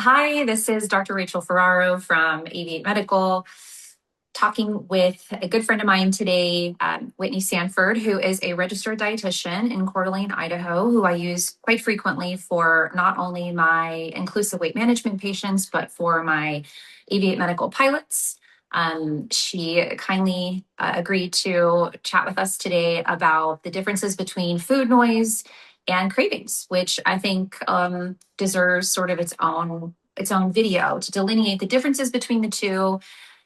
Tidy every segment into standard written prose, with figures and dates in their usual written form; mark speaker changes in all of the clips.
Speaker 1: Hi, this is Dr. Rachel Ferraro from Aviate Medical, talking with a good friend of mine today, Whitney Sanford, who is a registered dietitian in Coeur d'Alene, Idaho, who I use quite frequently for not only my inclusive weight management patients, but for my Aviate Medical pilots. She kindly agreed to chat with us today about the differences between food noise and cravings, which I think deserves sort of its own video to delineate the differences between the two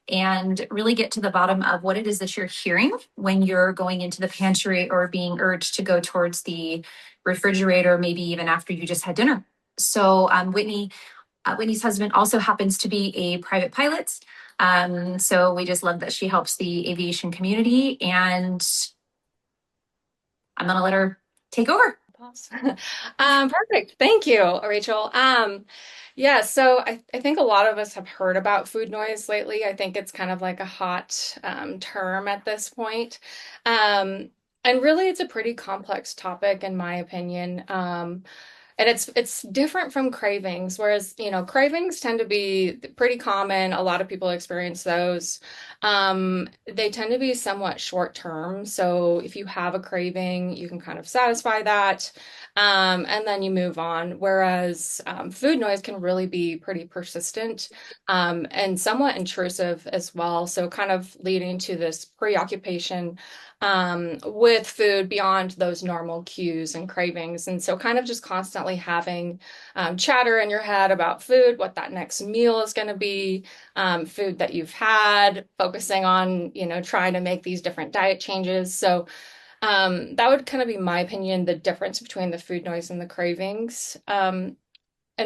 Speaker 1: and really get to the bottom of what it is that you're hearing when you're going into the pantry or being urged to go towards the refrigerator, maybe even after you just had dinner. So Whitney's husband also happens to be a private pilot. So we just love that she helps the aviation community, and I'm going to let her take over.
Speaker 2: Pause. Perfect. Thank you, Rachel. Yeah, so I think a lot of us have heard about food noise lately. I think it's kind of like a hot term at this point. Um, and really, it's a pretty complex topic, in my opinion. And it's different from cravings, whereas, cravings tend to be pretty common. A lot of people experience those. They tend to be somewhat short term. So if you have a craving, you can kind of satisfy that, and then you move on. Whereas food noise can really be pretty persistent, and somewhat intrusive as well. So kind of leading to this preoccupation with food beyond those normal cues and cravings. And so, kind of just constantly having chatter in your head about food, what that next meal is going to be, food that you've had, focusing on, trying to make these different diet changes. So, that would kind of be my opinion, the difference between the food noise and the cravings. And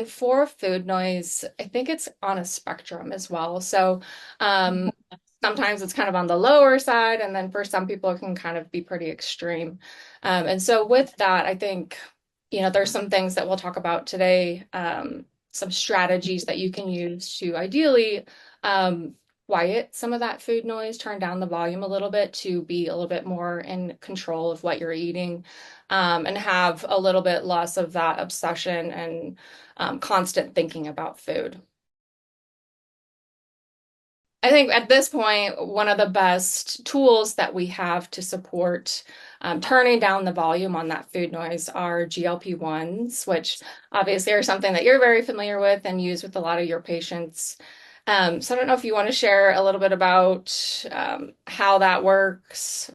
Speaker 2: for food noise, I think it's on a spectrum as well. So, sometimes it's kind of on the lower side, and then for some people, it can kind of be pretty extreme. And so, with that, I think, there's some things that we'll talk about today, some strategies that you can use to ideally quiet some of that food noise, turn down the volume a little bit to be a little bit more in control of what you're eating, and have a little bit less of that obsession and constant thinking about food. I think at this point, one of the best tools that we have to support turning down the volume on that food noise are GLP-1s, which obviously are something that you're very familiar with and use with a lot of your patients. So I don't know if you want to share a little bit about how that works.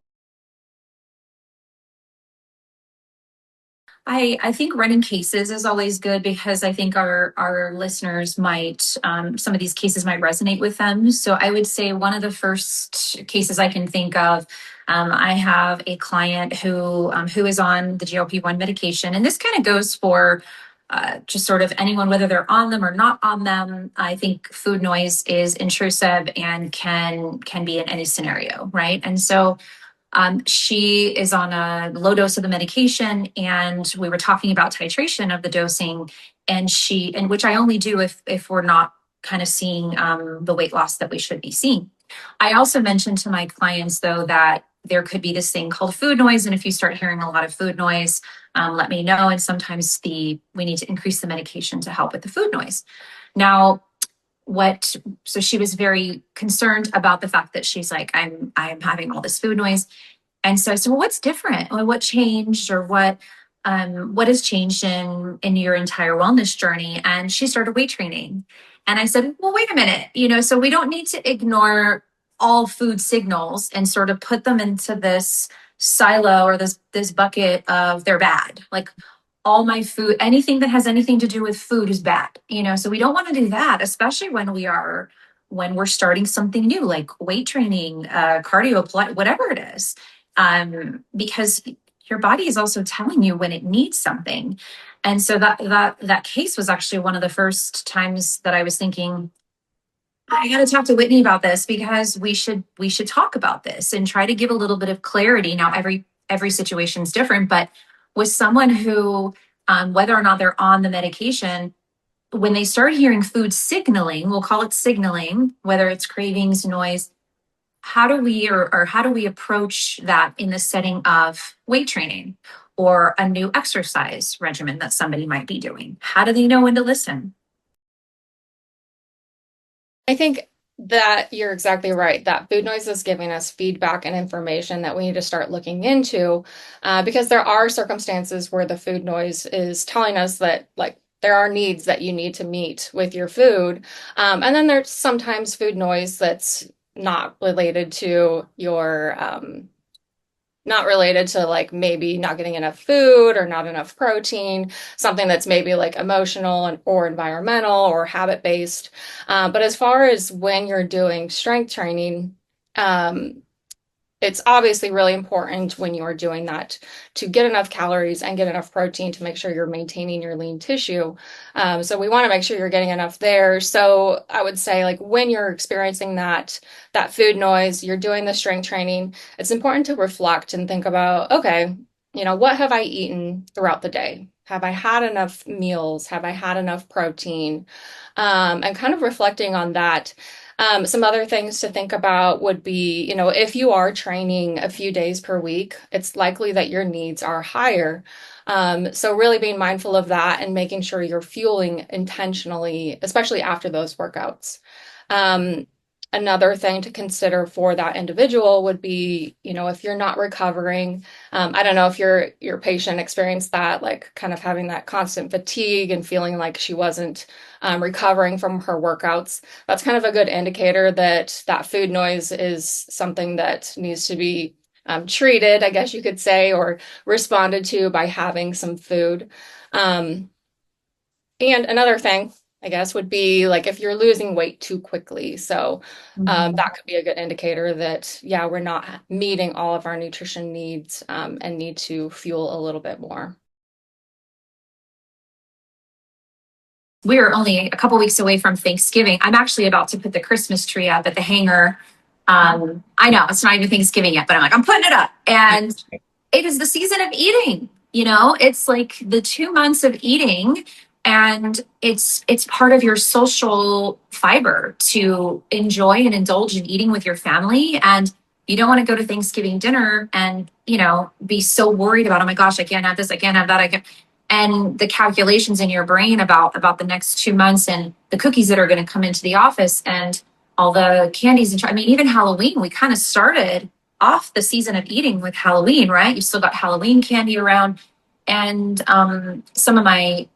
Speaker 1: I think running cases is always good because I think our listeners might some of these cases might resonate with them. So I would say one of the first cases I can think of, I have a client who is on the GLP-1 medication, and this kind of goes for just sort of anyone, whether they're on them or not on them. I think food noise is intrusive and can be in any scenario, right? And so she is on a low dose of the medication, and we were talking about titration of the dosing, and which I only do if we're not kind of seeing the weight loss that we should be seeing. I also mentioned to my clients though that there could be this thing called food noise, and if you start hearing a lot of food noise, let me know. And sometimes we need to increase the medication to help with the food noise. Now, what so she was very concerned about the fact that she's like, I'm having all this food noise, and so I said, well, what's different? Or what changed, or what has changed in your entire wellness journey? And she started weight training. And I said, well, wait a minute, so we don't need to ignore all food signals and sort of put them into this silo or this bucket of they're bad. Like all my food, anything that has anything to do with food is bad, so we don't want to do that, especially when we're starting something new like weight training, cardio, whatever it is, because your body is also telling you when it needs something. And so that case was actually one of the first times that I was thinking, I got to talk to Whitney about this because we should talk about this and try to give a little bit of clarity. Now, every situation is different, but with someone who, whether or not they're on the medication, when they start hearing food signaling, we'll call it signaling, whether it's cravings, noise, how do we or how do we approach that in the setting of weight training or a new exercise regimen that somebody might be doing? How do they know when to listen?
Speaker 2: I think that you're exactly right, that food noise is giving us feedback and information that we need to start looking into, because there are circumstances where the food noise is telling us that, like, there are needs that you need to meet with your food. And then there's sometimes food noise that's not related to your not related to like maybe not getting enough food or not enough protein, something that's maybe like emotional and or environmental or habit based. But as far as when you're doing strength training, um, it's obviously really important when you are doing that to get enough calories and get enough protein to make sure you're maintaining your lean tissue. So we want to make sure you're getting enough there. So I would say like when you're experiencing that food noise, you're doing the strength training, it's important to reflect and think about, okay, what have I eaten throughout the day? Have I had enough meals? Have I had enough protein? And kind of reflecting on that. Some other things to think about would be, if you are training a few days per week, it's likely that your needs are higher. So really being mindful of that and making sure you're fueling intentionally, especially after those workouts. Um, Another thing to consider for that individual would be, if you're not recovering, I don't know if your patient experienced that, like kind of having that constant fatigue and feeling like she wasn't recovering from her workouts. That's kind of a good indicator that that food noise is something that needs to be treated, I guess you could say, or responded to by having some food. Um, and another thing, I guess, would be like if you're losing weight too quickly. So
Speaker 1: Mhm.
Speaker 2: that could be a good indicator that, yeah, we're not meeting all of our nutrition needs and need to fuel a little bit more.
Speaker 1: We are only a couple weeks away from Thanksgiving. I'm actually about to put the Christmas tree up at the hangar. I know it's not even Thanksgiving yet, but I'm like, I'm putting it up. And it is the season of eating. It's like the 2 months of eating, and it's part of your social fiber to enjoy and indulge in eating with your family. And you don't want to go to Thanksgiving dinner and be so worried about, oh my gosh, I can't have this, I can't have that, I can, and the calculations in your brain about the next 2 months and the cookies that are going to come into the office and all the candies and I mean, even Halloween, we kind of started off the season of eating with Halloween, right? You've still got Halloween candy around. And some of my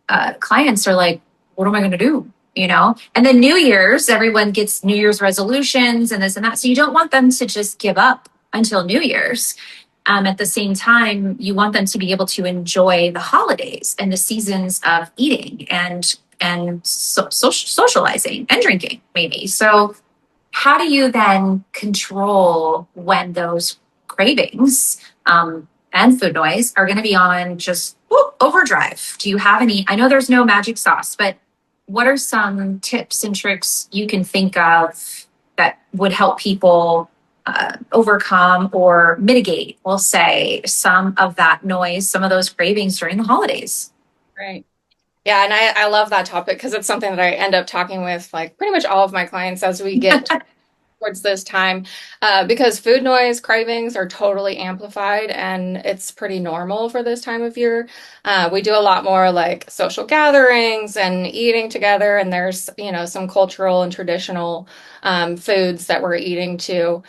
Speaker 1: clients are like, what am I going to do? And then New Year's, everyone gets New Year's resolutions and this and that. So you don't want them to just give up until New Year's. At the same time, you want them to be able to enjoy the holidays and the seasons of eating and socializing and drinking, maybe. So how do you then control when those cravings and food noise are going to be on just overdrive? Do you have any? I know there's no magic sauce, but what are some tips and tricks you can think of that would help people overcome or mitigate, we'll say, some of that noise, some of those cravings during the holidays?
Speaker 2: Right. Yeah, and I love that topic because it's something that I end up talking with like pretty much all of my clients as we get towards this time, because food noise cravings are totally amplified and it's pretty normal for this time of year. We do a lot more like social gatherings and eating together, and there's, some cultural and traditional foods that we're eating too.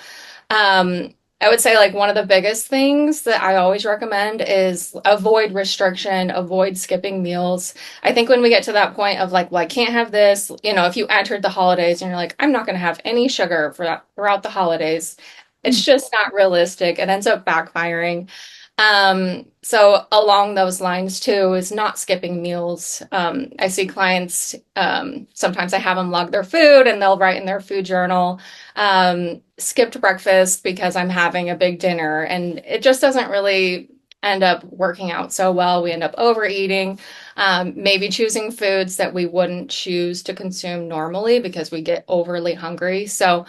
Speaker 2: Um, I would say like one of the biggest things that I always recommend is avoid restriction, avoid skipping meals. I think when we get to that point of like, well, I can't have this, if you entered the holidays and you're like, I'm not going to have any sugar for that throughout the holidays, it's just not realistic. It ends up backfiring. So along those lines too is not skipping meals. I see clients, sometimes I have them log their food and they'll write in their food journal, skipped breakfast because I'm having a big dinner, and it just doesn't really end up working out so well. We end up overeating, maybe choosing foods that we wouldn't choose to consume normally because we get overly hungry. So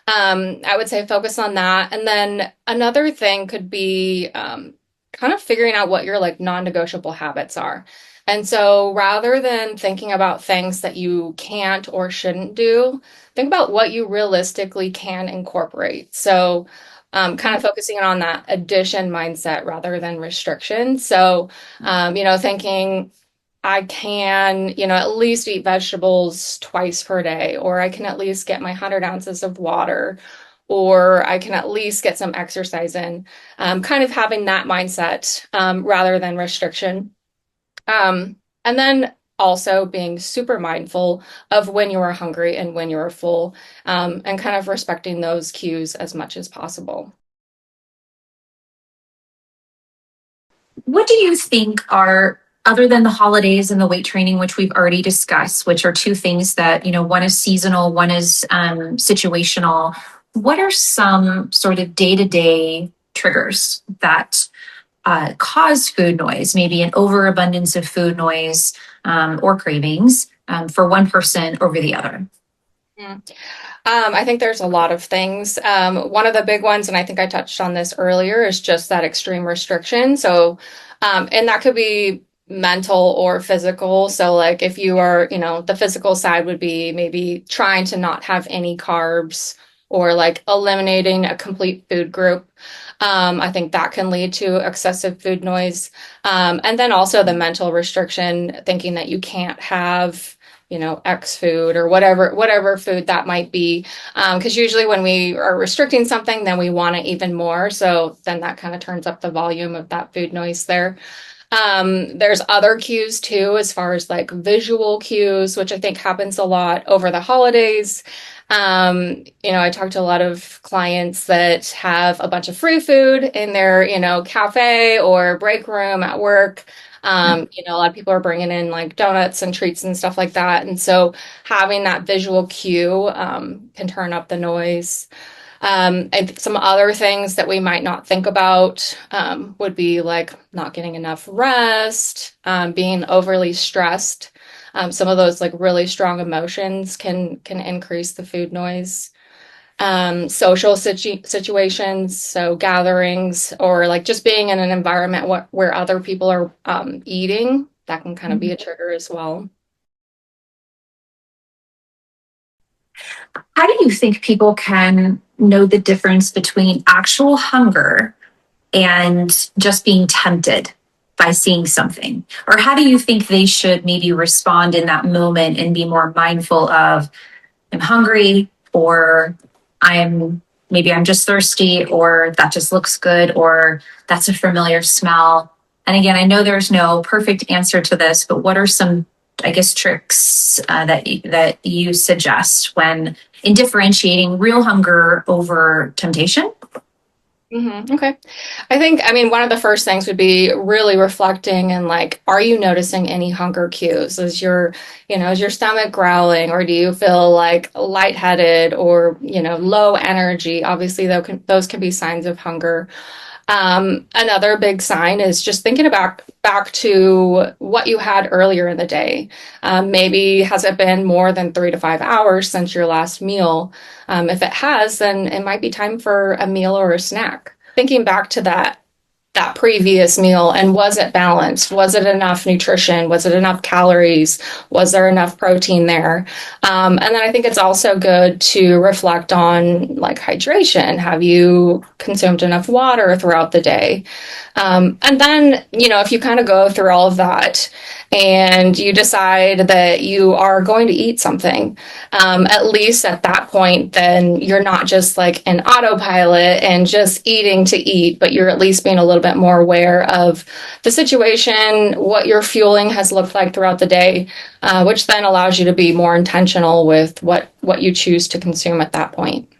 Speaker 2: I would say focus on that. And then another thing could be kind of figuring out what your like non-negotiable habits are. And so rather than thinking about things that you can't or shouldn't do, think about what you realistically can incorporate. So kind of focusing on that addition mindset rather than restriction. So, thinking, I can, at least eat vegetables twice per day, or I can at least get my 100 ounces of water, or I can at least get some exercise in. Kind of having that mindset rather than restriction. And then also being super mindful of when you are hungry and when you are full, and kind of respecting those cues as much as possible.
Speaker 1: What do you think are, other than the holidays and the weight training, which we've already discussed, which are two things that, one is seasonal, one is situational. What are some sort of day to day triggers that cause food noise, maybe an overabundance of food noise or cravings for one person over the other?
Speaker 2: Mm. I think there's a lot of things. One of the big ones, and I think I touched on this earlier, is just that extreme restriction. So, and that could be mental or physical. So, like if you are, the physical side would be maybe trying to not have any carbs or like eliminating a complete food group. I think that can lead to excessive food noise. And then also the mental restriction, thinking that you can't have X food or whatever food that might be. Because usually when we are restricting something, then we want it even more. So then that kind of turns up the volume of that food noise there. There's other cues too, as far as like visual cues, which I think happens a lot over the holidays. I talk to a lot of clients that have a bunch of free food in their, cafe or break room at work. A lot of people are bringing in like donuts and treats and stuff like that. And so having that visual cue, can turn up the noise. And some other things that we might not think about would be like not getting enough rest, being overly stressed. Some of those like really strong emotions can increase the food noise. Social situations, so gatherings, or like just being in an environment where other people are eating, that can kind of be a trigger as well.
Speaker 1: How do you think people can know the difference between actual hunger and just being tempted by seeing something? Or how do you think they should maybe respond in that moment and be more mindful of, I'm hungry, or I'm just thirsty, or that just looks good, or that's a familiar smell? And again, I know there's no perfect answer to this, but what are some, I guess, tricks that you suggest when in differentiating real hunger over temptation?
Speaker 2: Okay. I mean, one of the first things would be really reflecting and like, are you noticing any hunger cues? Is your stomach growling, or do you feel like lightheaded or, low energy? Obviously, those can be signs of hunger. Another big sign is just thinking about back to what you had earlier in the day. Maybe has it been more than 3 to 5 hours since your last meal? If it has, then it might be time for a meal or a snack. Thinking back to that previous meal, and was it balanced? Was it enough nutrition? Was it enough calories? Was there enough protein there? And then I think it's also good to reflect on like hydration. Have you consumed enough water throughout the day? And then, if you kind of go through all of that and you decide that you are going to eat something, at least at that point, then you're not just like an autopilot and just eating to eat, but you're at least being a little bit more aware of the situation, what your fueling has looked like throughout the day, which then allows you to be more intentional with what you choose to consume at that point.